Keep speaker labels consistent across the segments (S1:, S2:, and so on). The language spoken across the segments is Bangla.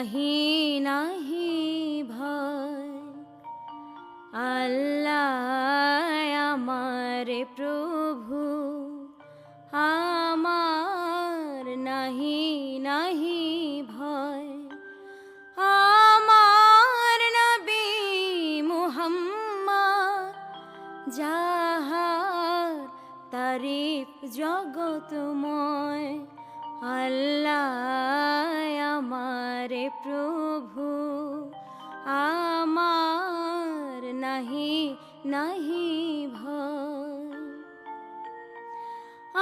S1: নাহি নাহি ভয়। আল্লাহ আমার প্রভু, আমার নাহি নাহি ভয়। আমার নবী মুহাম্মদ, যাহার তারিফ জগতময়। আল্লাহ আমার প্রভু, আমার নাহি নাহি ভয়।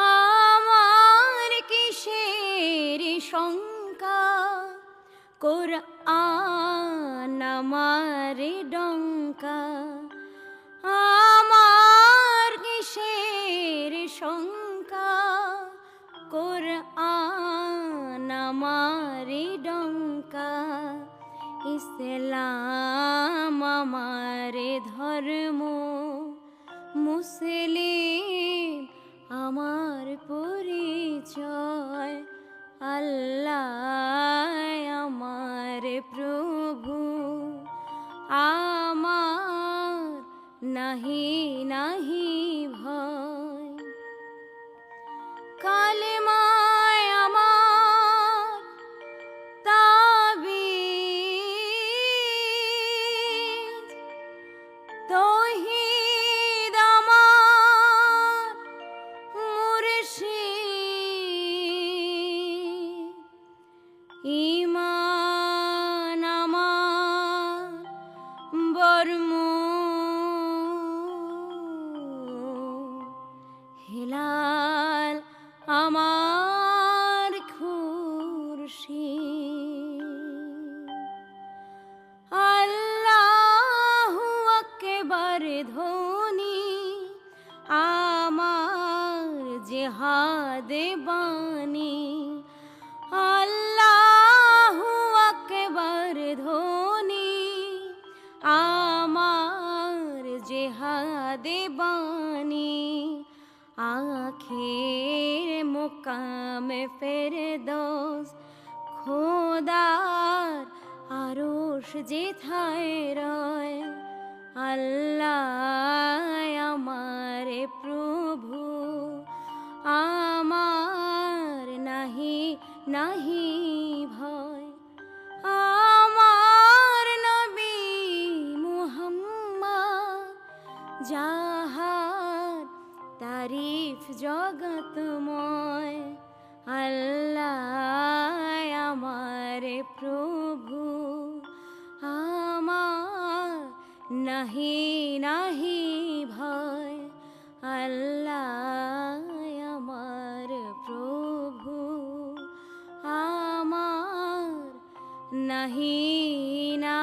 S1: আমার কিসের শঙ্কা, কোরআন আমার ডঙ্কা। আমার কিসের শঙ্কা, কোরআন আমার ডঙ্কা। ইসলাম আমার ধর্ম, মুসলিম আমার পরিচয়। আল্লাহ আমার প্রভু, আমার নাহি নাহি ভয়। কালেমায় আমার তাবিজ, তৌহিদ আমার মুর্শিদ। ঈমান আমার বর্ম, হিলাল আমার খুরশিদ। আল্লাহু আকবার ধ্বনি আমার জিহাদে বাণী। আল্লাহু আকবার ধ্বনি আমার জিহাদে বাণী। আখির মুকাম ফেরদৌস, খোদার আরশ যেথায় রয়। আল্লাহ আমার প্রভু, আমার নাহি নাহি ভয়। আমার নবী মুহাম্মদ, যাহার তারিফ জগতময়। আল্লাহ আমার প্রভু, আমার নাহি নাহি ভয়। আল্লাহ আমার প্রভু, আমার নাহি না